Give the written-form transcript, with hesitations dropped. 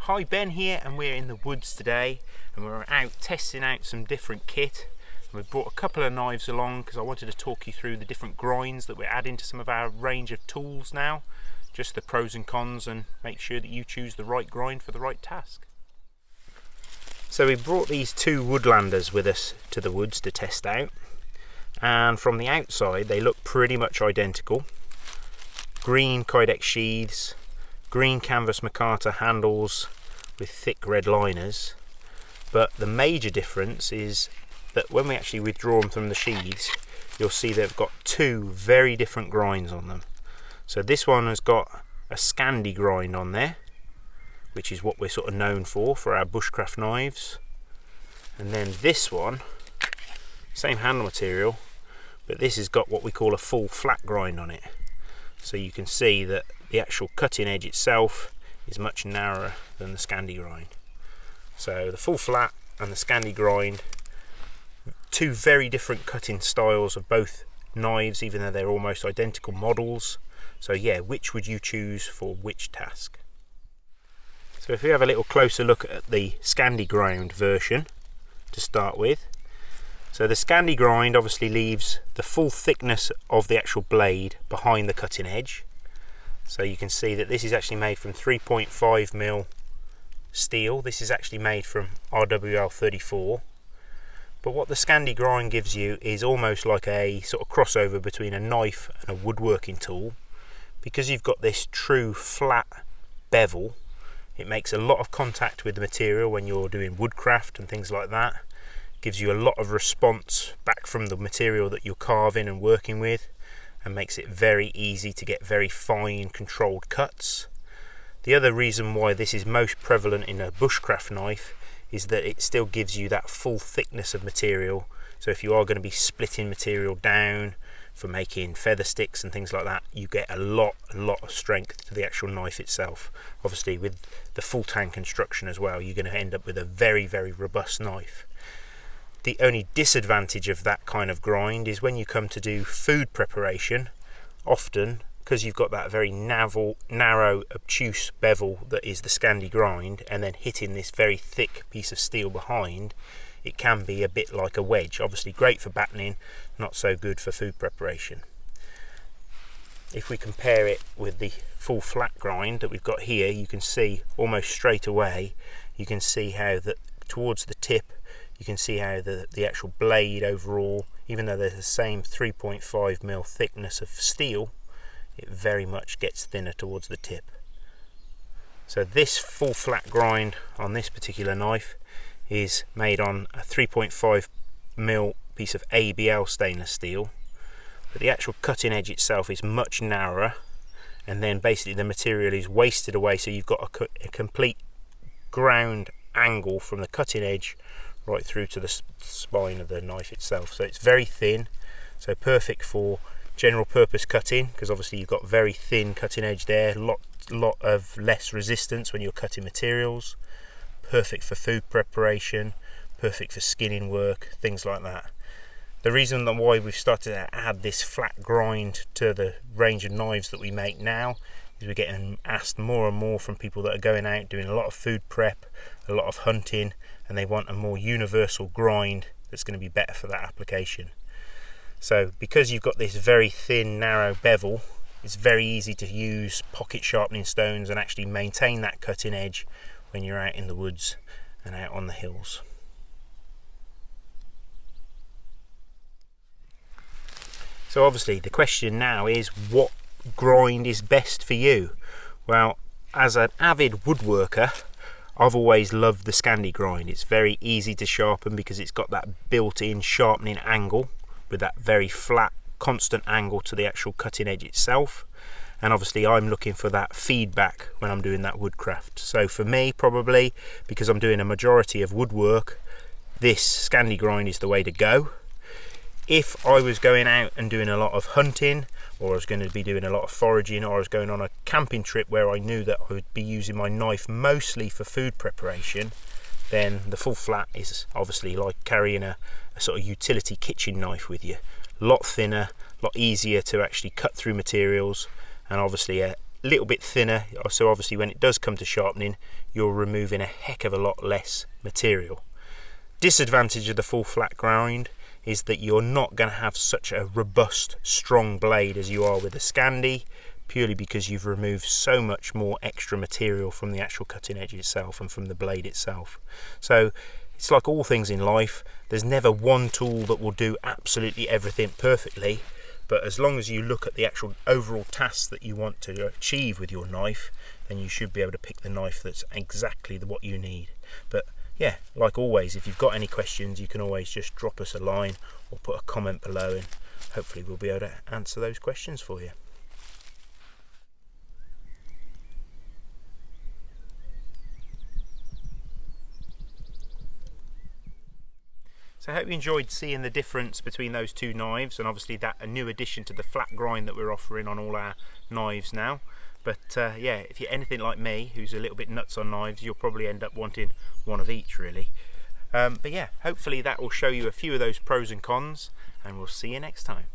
Hi, Ben here, and we're in the woods today and we're out testing out some different kit. We've brought a couple of knives along because I wanted to talk you through the different grinds that we're adding to some of our range of tools now, just the pros and cons, and make sure that you choose the right grind for the right task. So we brought these two woodlanders with us to the woods to test out, and from the outside they look pretty much identical. Green Kydex sheaths, green canvas micarta handles with thick red liners, but the major difference is that when we actually withdraw them from the sheaths, you'll see they've got two very different grinds on them. So this one has got a Scandi grind on there, which is what we're sort of known for our bushcraft knives, and then this one, same handle material, but this has got what we call a full flat grind on it. So you can see that the actual cutting edge itself is much narrower than the Scandi grind. So the full flat and the Scandi grind, two very different cutting styles of both knives, even though they're almost identical models. So yeah, which would you choose for which task? So if we have a little closer look at the Scandi grind version to start with. So the Scandi grind obviously leaves the full thickness of the actual blade behind the cutting edge. So you can see that this is actually made from 3.5mm steel. This is actually made from RWL 34. But what the Scandi grind gives you is almost like a sort of crossover between a knife and a woodworking tool. Because you've got this true flat bevel, it makes a lot of contact with the material when you're doing woodcraft and things like that. Gives you a lot of response back from the material that you're carving and working with, and makes it very easy to get very fine controlled cuts. The other reason why this is most prevalent in a bushcraft knife is that it still gives you that full thickness of material. So if you are going to be splitting material down for making feather sticks and things like that, you get a lot of strength to the actual knife itself. Obviously with the full tang construction as well, you're going to end up with a very robust knife. The only disadvantage of that kind of grind is when you come to do food preparation, often because you've got that very narrow, obtuse bevel that is the Scandi grind, and then hitting this very thick piece of steel behind, it can be a bit like a wedge. Obviously great for battening, not so good for food preparation. If we compare it with the full flat grind that we've got here, you can see almost straight away, you can see how that towards the tip, you can see how the actual blade overall, even though there's the same 3.5mm thickness of steel, it very much gets thinner towards the tip. So this full flat grind on this particular knife is made on a 3.5mm piece of ABL stainless steel, but the actual cutting edge itself is much narrower, and then basically the material is wasted away, so you've got a complete ground angle from the cutting edge right through to the spine of the knife itself. So it's very thin, so perfect for general purpose cutting, because obviously you've got very thin cutting edge there, lot of less resistance when you're cutting materials. Perfect for food preparation, perfect for skinning work, things like that. The reason why we've started to add this flat grind to the range of knives that we make now is we're getting asked more and more from people that are going out doing a lot of food prep, a lot of hunting, and they want a more universal grind that's going to be better for that application. So because you've got this very thin, narrow bevel, it's very easy to use pocket sharpening stones and actually maintain that cutting edge when you're out in the woods and out on the hills. So obviously the question now is, what grind is best for you? Well, as an avid woodworker, I've always loved the Scandi grind. It's very easy to sharpen because it's got that built-in sharpening angle with that very flat, constant angle to the actual cutting edge itself. And obviously I'm looking for that feedback when I'm doing that woodcraft. So for me, probably, because I'm doing a majority of woodwork, this Scandi grind is the way to go. If I was going out and doing a lot of hunting, or I was going to be doing a lot of foraging, or I was going on a camping trip where I knew that I would be using my knife mostly for food preparation, then the full flat is obviously like carrying a sort of utility kitchen knife with you. A lot thinner, a lot easier to actually cut through materials, and obviously little bit thinner, so obviously when it does come to sharpening, you're removing a heck of a lot less material. Disadvantage of the full flat grind is that you're not going to have such a robust, strong blade as you are with a Scandi, purely because you've removed so much more extra material from the actual cutting edge itself and from the blade itself. So it's like all things in life, there's never one tool that will do absolutely everything perfectly, but as long as you look at the actual overall task that you want to achieve with your knife, then you should be able to pick the knife that's exactly what you need. But yeah, like always, if you've got any questions, you can always just drop us a line or put a comment below, and hopefully we'll be able to answer those questions for you. So I hope you enjoyed seeing the difference between those two knives, and obviously that a new addition to the flat grind that we're offering on all our knives now. But yeah, if you're anything like me, who's a little bit nuts on knives, you'll probably end up wanting one of each really. But yeah, hopefully that will show you a few of those pros and cons, and we'll see you next time.